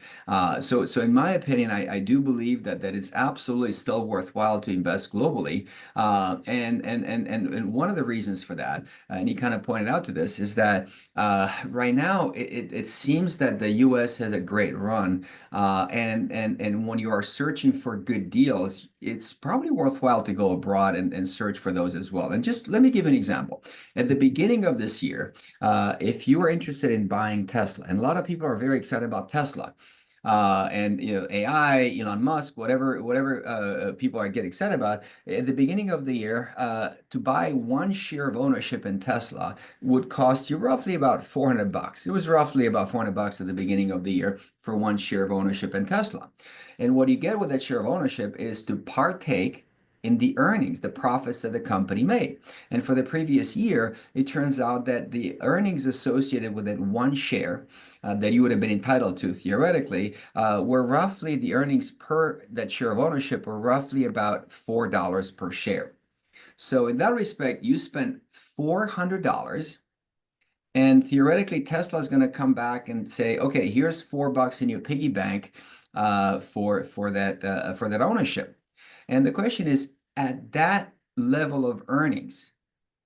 So in my opinion, I do believe that it's absolutely still worthwhile to invest globally. And one of the reasons for that, and you kind of pointed out to this, is that right now it seems that the U.S. has a great run, and when you are searching for good deals, it's probably worthwhile to go abroad and search for those as well. And just let me give an example. At the beginning of this year, if you are interested in buying Tesla, and a lot of people are very excited about Tesla, and AI, Elon Musk, whatever people get excited about. At the beginning of the year, to buy one share of ownership in Tesla would cost you roughly about $400. It was roughly about $400 at the beginning of the year for one share of ownership in Tesla. And what you get with that share of ownership is to partake in the earnings, the profits that the company made. And for the previous year, it turns out that the earnings associated with that one share that you would have been entitled to theoretically were roughly, the earnings per that share of ownership were roughly about $4 per share. So in that respect, you spent $400, and theoretically Tesla is going to come back and say, okay, here's $4 in your piggy bank for that ownership. And the question is, at that level of earnings,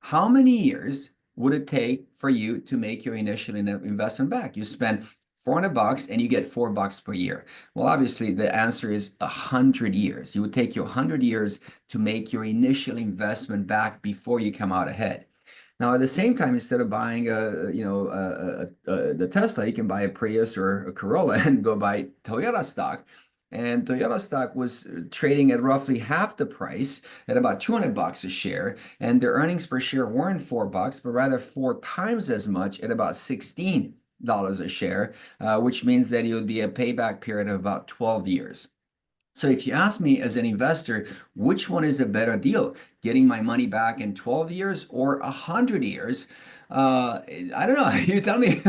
how many years would it take for you to make your initial investment back? You spend $400 and you get $4 per year. Well, obviously the answer is 100 years. It would take you 100 years to make your initial investment back before you come out ahead. Now, at the same time, instead of buying the Tesla, you can buy a Prius or a Corolla and go buy Toyota stock. And Toyota stock was trading at roughly half the price, at about $200 a share, and their earnings per share weren't $4, but rather 4 times as much at about $16 a share, which means that it would be a payback period of about 12 years. So if you ask me as an investor, which one is a better deal, getting my money back in 12 years or 100 years? I don't know. You tell me.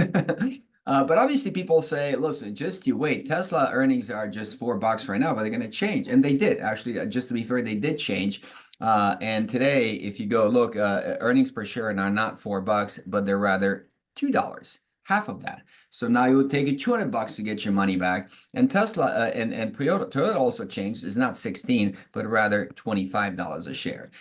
But obviously people say, listen, just you wait. Tesla earnings are just $4 right now, but they're going to change. And they did actually, just to be fair, they did change. And today, if you go look, earnings per share are not $4, but they're rather $2. Half of that. So now it would take you $200 to get your money back. And Tesla and Toyota also changed. It's not 16, but rather $25 a share.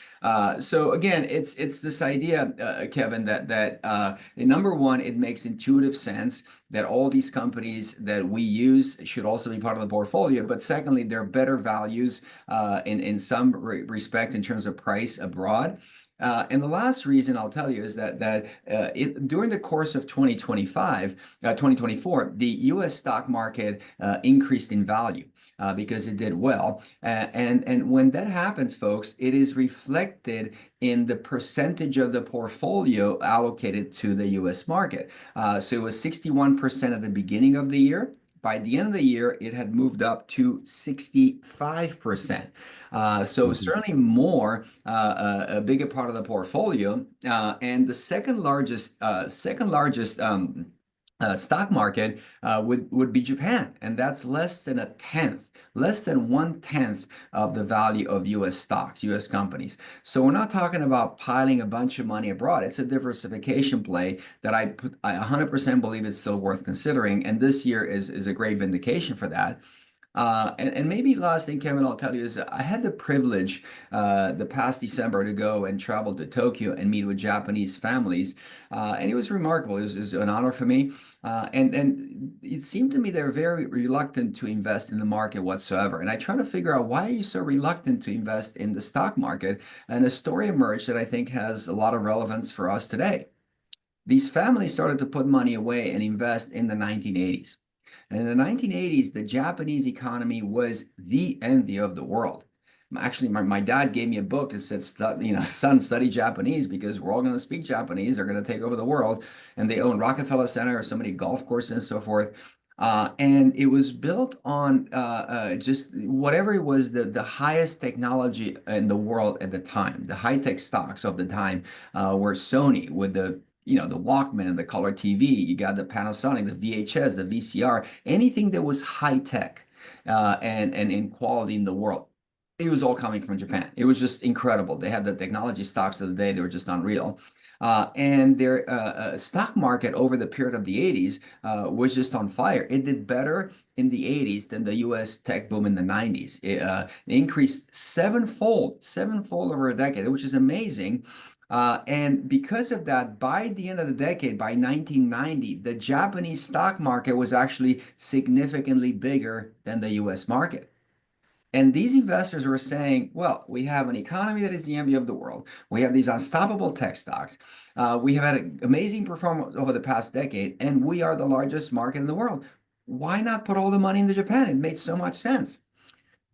So again, it's this idea, Kevin, that number one, it makes intuitive sense that all these companies that we use should also be part of the portfolio. But secondly, they're better values in some respect in terms of price abroad. And the last reason I'll tell you is that during the course of 2024, the U.S. stock market increased in value because it did well. And when that happens, folks, it is reflected in the percentage of the portfolio allocated to the U.S. market. So it was 61% at the beginning of the year. By the end of the year, it had moved up to 65%. So certainly more, a bigger part of the portfolio. And the second largest stock market would be Japan, and that's less than 1/10 of the value of U.S. stocks, U.S. companies. So we're not talking about piling a bunch of money abroad. It's a diversification play that I 100% believe it's still worth considering, and this year is a great vindication for that. And maybe last thing, Kevin, I'll tell you is I had the privilege the past December to go and travel to Tokyo and meet with Japanese families. And it was remarkable. It was an honor for me. And it seemed to me they're very reluctant to invest in the market whatsoever. And I try to figure out, why are you so reluctant to invest in the stock market? And a story emerged that I think has a lot of relevance for us today. These families started to put money away and invest in the 1980s. And in the 1980s, the Japanese economy was the envy of the world. Actually, my dad gave me a book that said, son, study Japanese because we're all going to speak Japanese. They're going to take over the world. And they own Rockefeller Center, so many golf courses and so forth. And it was built on just whatever it was, the highest technology in the world at the time. The high-tech stocks of the time were Sony with the Walkman and the color TV. You got the Panasonic, the VHS, the VCR, anything that was high tech and in quality in the world. It was all coming from Japan. It was just incredible. They had the technology stocks of the day. They were just unreal. And their stock market over the period of the 80s was just on fire. It did better in the 80s than the US tech boom in the 90s. It increased sevenfold over a decade, which is amazing. And because of that, by the end of the decade, by 1990, the Japanese stock market was actually significantly bigger than the US market. And these investors were saying, well, we have an economy that is the envy of the world. We have these unstoppable tech stocks. We have had an amazing performance over the past decade, and we are the largest market in the world. Why not put all the money into Japan? It made so much sense.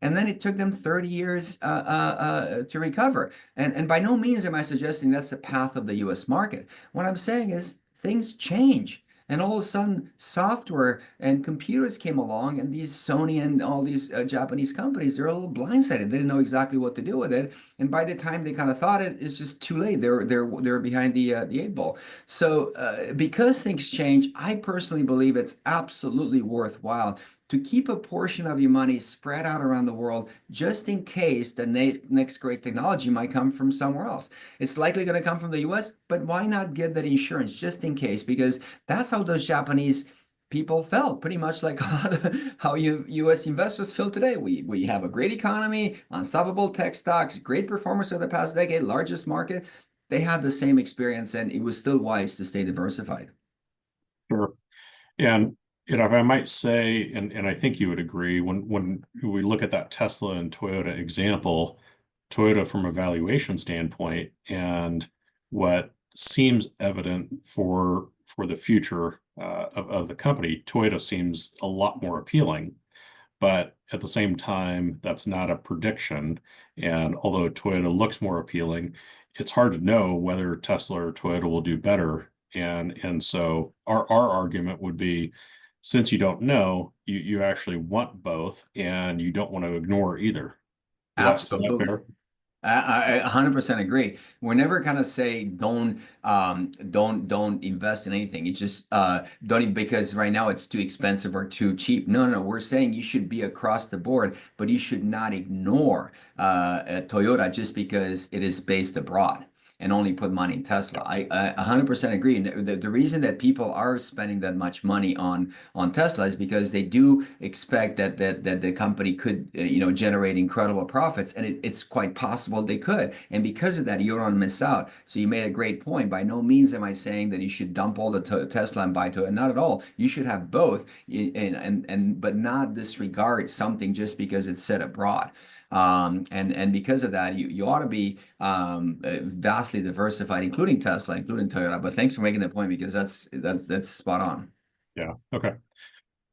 And then it took them 30 years to recover. And by no means am I suggesting that's the path of the US market. What I'm saying is things change. And all of a sudden, software and computers came along, and these Sony and all these Japanese companies, they're a little blindsided. They didn't know exactly what to do with it. And by the time they kind of thought it's just too late. They're behind the 8 ball. So because things change, I personally believe it's absolutely worthwhile to keep a portion of your money spread out around the world, just in case the next great technology might come from somewhere else. It's likely going to come from the US, but why not get that insurance just in case? Because that's how those Japanese people felt, pretty much like how US investors feel today. We have a great economy, unstoppable tech stocks, great performance over the past decade, largest market. They had the same experience, and it was still wise to stay diversified. Sure. And if I might say, and I think you would agree, when we look at that Tesla and Toyota example, Toyota from a valuation standpoint, and what seems evident for the future of the company, Toyota seems a lot more appealing. But At the same time, that's not a prediction. And although Toyota looks more appealing, it's hard to know whether Tesla or Toyota will do better. And so our argument would be, since you don't know, you actually want both and you don't want to ignore either. Is that Absolutely. fair? I 100% agree. We're never kind of say don't invest in anything. It's just don't even, because right now it's too expensive or too cheap. No, no, we're saying you should be across the board, but you should not ignore Toyota just because it is based abroad and only put money in Tesla. I 100% agree. And the reason that people are spending that much money on Tesla is because they do expect that the company could generate incredible profits, and it's quite possible they could. And because of that, you don't want to miss out. So you made a great point. By no means am I saying that you should dump all the Tesla and buy Toyota. Not at all. You should have both, but not disregard something just because it's set abroad. And because of that, you ought to be vastly diversified, including Tesla, including Toyota. But thanks for making that point, because that's spot on. Yeah. Okay.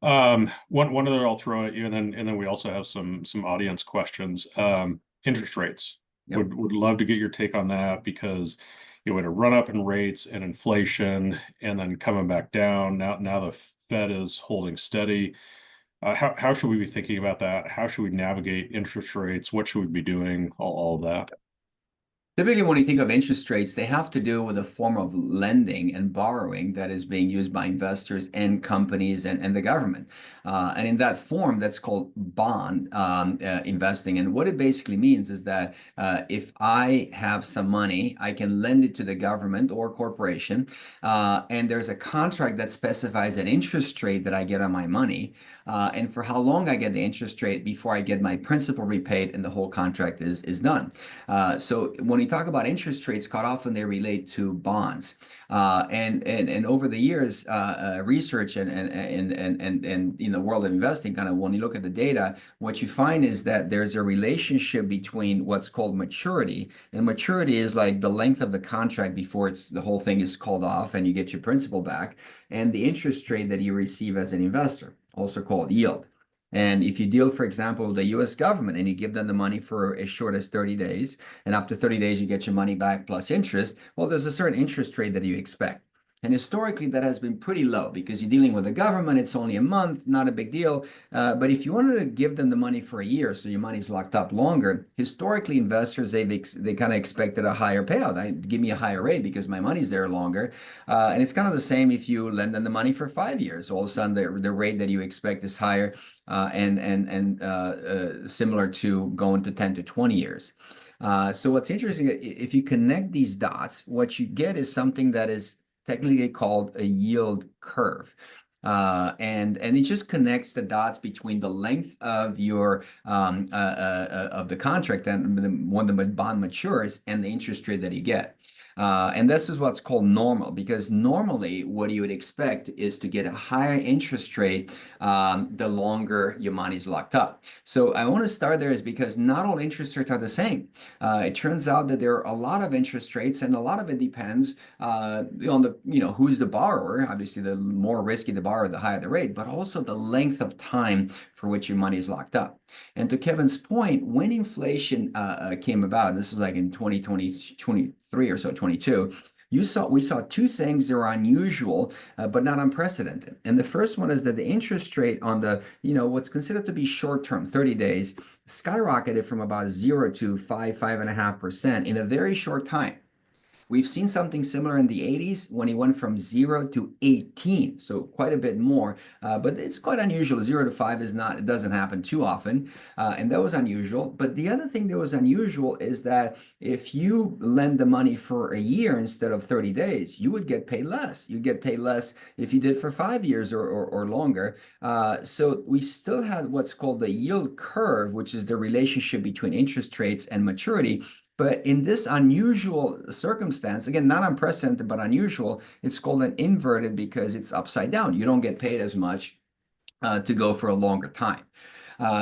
One other I'll throw at you, and then we also have some audience questions. Interest rates. Yep. Would love to get your take on that, because you had a run up in rates and inflation and then coming back down. Now the Fed is holding steady. How should we be thinking about that? How should we navigate interest rates? What should we be doing? All of that. Typically, when you think of interest rates, they have to do with a form of lending and borrowing that is being used by investors and companies and the government. And in that form, that's called bond investing. And what it basically means is that if I have some money, I can lend it to the government or corporation, and there's a contract that specifies an interest rate that I get on my money, and for how long I get the interest rate before I get my principal repaid and the whole contract is done. So when you talk about interest rates, quite often they relate to bonds. And over the years, research and in the world of investing, kind of when you look at the data, what you find is that there's a relationship between what's called maturity, and maturity is like the length of the contract before the whole thing is called off and you get your principal back, and the interest rate that you receive as an investor, also called yield. And if you deal, for example, with the US government and you give them the money for as short as 30 days, and after 30 days you get your money back plus interest, well, there's a certain interest rate that you expect. And historically, that has been pretty low because you're dealing with the government. It's only a month, not a big deal. But if you wanted to give them the money for a year, so your money's locked up longer, historically, investors, they kind of expected a higher payout. Give me a higher rate because my money's there longer. And it's kind of the same if you lend them the money for 5 years. All of a sudden, the rate that you expect is higher, and similar to going to 10 to 20 years. So what's interesting, if you connect these dots, what you get is something that is technically called a yield curve. And it just connects the dots between the length of your of the contract and when the bond matures and the interest rate that you get. And this is what's called normal, because normally what you would expect is to get a higher interest rate the longer your money is locked up. So I want to start there is because not all interest rates are the same. It turns out that there are a lot of interest rates, and a lot of it depends on the who's the borrower. Obviously, the more risky the borrower, the higher the rate, but also the length of time for which your money is locked up. And to Kevin's point, when inflation came about, this is like in 2020, 23 or so, 22, we saw two things that were unusual, but not unprecedented. And the first one is that the interest rate on the, what's considered to be short term, 30 days, skyrocketed from about 0 to 5.5% in a very short time. We've seen something similar in the 80s when it went from 0 to 18, so quite a bit more, but it's quite unusual. 0 to 5 it doesn't happen too often, and that was unusual. But the other thing that was unusual is that if you lend the money for a year instead of 30 days, you would get paid less. You'd get paid less if you did for 5 years or longer. So we still had what's called the yield curve, which is the relationship between interest rates and maturity. But in this unusual circumstance, again, not unprecedented, but unusual, it's called an inverted because it's upside down. You don't get paid as much to go for a longer time.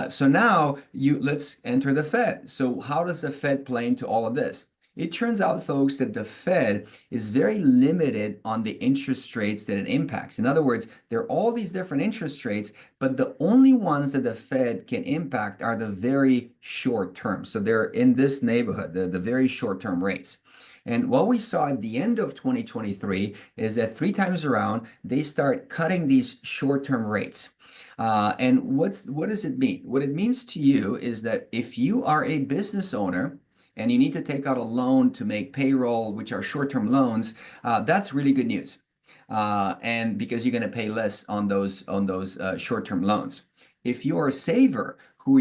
So now let's enter the Fed. So how does the Fed play into all of this? It turns out, folks, that the Fed is very limited on the interest rates that it impacts. In other words, there are all these different interest rates, but the only ones that the Fed can impact are the very short term. So they're in this neighborhood, the very short term rates. And what we saw at the end of 2023 is that 3 times around, they start cutting these short-term rates. And what does it mean? What it means to you is that if you are a business owner and you need to take out a loan to make payroll, which are short-term loans, that's really good news. And because you're going to pay less on those short-term loans. If you're a saver who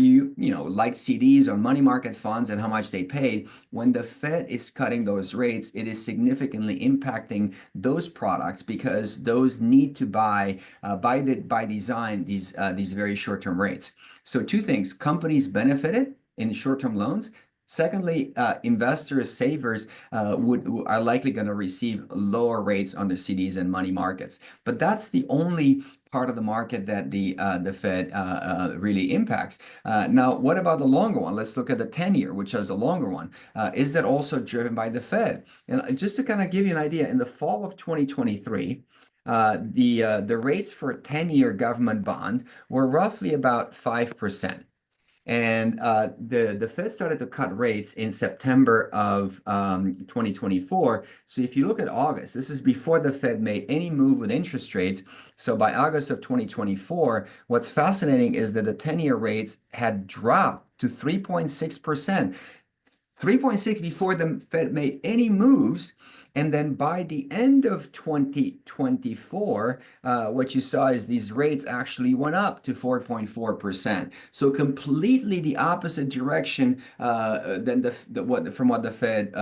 like CDs or money market funds and how much they paid, when the Fed is cutting those rates, it is significantly impacting those products because those need to buy by design these very short-term rates. So 2 things: companies benefited in short-term loans. Secondly, investors, savers are likely going to receive lower rates on their CDs and money markets. But that's the only part of the market that the Fed really impacts. Now, what about the longer one? Let's look at the 10-year, which is the longer one. Is that also driven by the Fed? And just to kind of give you an idea, in the fall of 2023, the rates for 10-year government bonds were roughly about 5%. And the Fed started to cut rates in September of 2024. So if you look at August, this is before the Fed made any move with interest rates. So by August of 2024, what's fascinating is that the 10-year rates had dropped to 3.6%. 3.6 before the Fed made any moves. And then by the end of 2024, what you saw is these rates actually went up to 4.4%. So completely the opposite direction than from what the Fed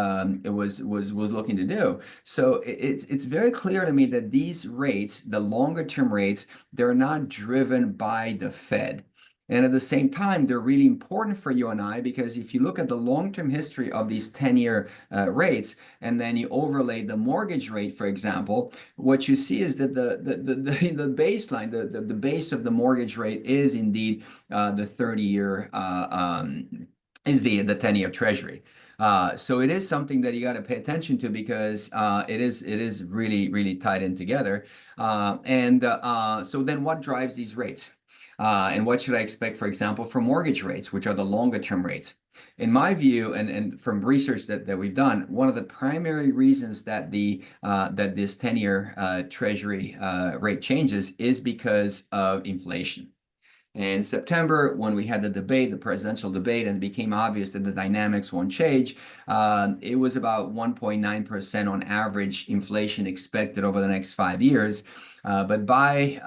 was looking to do. So it's very clear to me that these rates, the longer term rates, they're not driven by the Fed. And at the same time, they're really important for you and I, because if you look at the long-term history of these 10-year rates, and then you overlay the mortgage rate, for example, what you see is that the baseline, the base of the mortgage rate is indeed the 30-year is the 10-year Treasury. So it is something that you got to pay attention to, because it is really, really tied in together. So then what drives these rates? And what should I expect, for example, for mortgage rates, which are the longer term rates? In my view, and from research that we've done, one of the primary reasons that that this 10-year Treasury rate changes is because of inflation. In September, when we had the presidential debate, and it became obvious that the dynamics won't change, it was about 1.9% on average inflation expected over the next 5 years. But by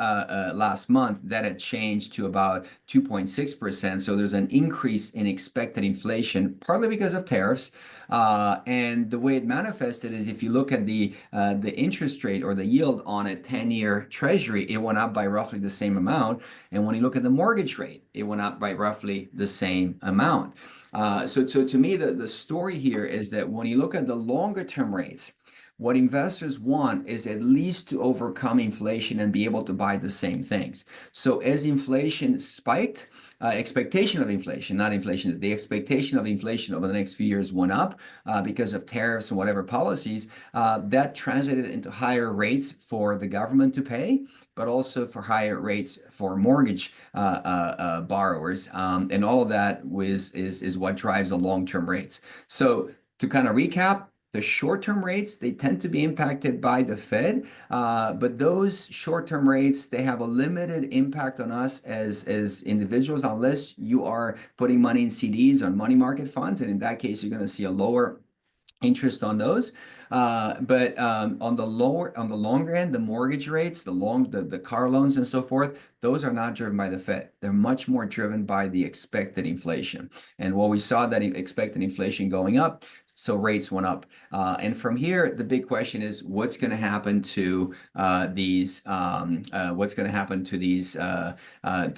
last month, that had changed to about 2.6%. So there's an increase in expected inflation, partly because of tariffs. And the way it manifested is, if you look at the interest rate or the yield on a 10-year Treasury, it went up by roughly the same amount. And when you look at the mortgage rate, it went up by roughly the same amount. So to me, the story here is that when you look at the longer term rates, what investors want is at least to overcome inflation and be able to buy the same things. So as inflation spiked, expectation of inflation, not inflation, the expectation of inflation over the next few years went up because of tariffs and whatever policies, that translated into higher rates for the government to pay, but also for higher rates for mortgage borrowers. And all of that is what drives the long-term rates. So to kind of recap, the short-term rates, they tend to be impacted by the Fed, but those short-term rates, they have a limited impact on us as individuals, unless you are putting money in CDs or money market funds. And in that case, you're going to see a lower interest on those. But on the longer end, the mortgage rates, the car loans and so forth, those are not driven by the Fed. They're much more driven by the expected inflation. And what we saw, that expected inflation going up, so rates went up. And from here, the big question is, what's going to happen to these? What's going to happen to these to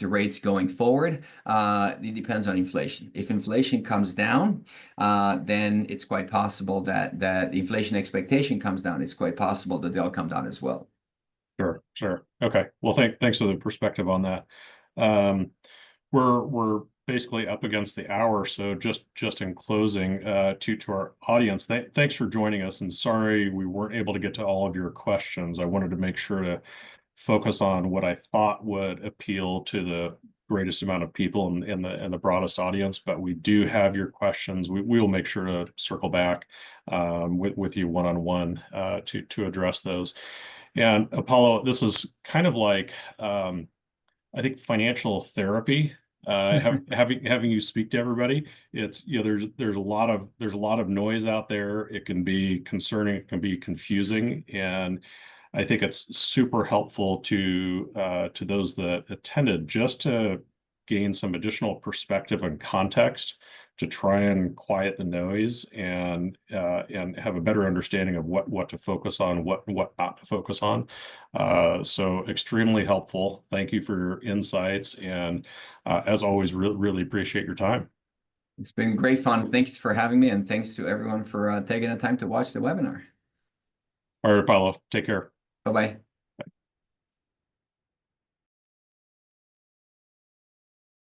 rates going forward? It depends on inflation. If inflation comes down, then it's quite possible that inflation expectation comes down. It's quite possible that they'll come down as well. Sure. Okay. Well, thanks for the perspective on that. We're basically up against the hour. So just in closing, to our audience, thanks for joining us. And sorry we weren't able to get to all of your questions. I wanted to make sure to focus on what I thought would appeal to the greatest amount of people in the broadest audience. But we do have your questions. We will make sure to circle back with you one-on-one to address those. And Apollo, this is kind of like I think financial therapy. Having you speak to everybody, it's there's a lot of noise out there. It can be concerning, it can be confusing, and I think it's super helpful to those that attended just to gain some additional perspective and context to try and quiet the noise and have a better understanding of what to focus on, what not to focus on. So extremely helpful. Thank you for your insights, and as always, really appreciate your time. It's been great fun. Thanks for having me, and thanks to everyone for taking the time to watch the webinar. All right, Apollo, take care. Bye-bye.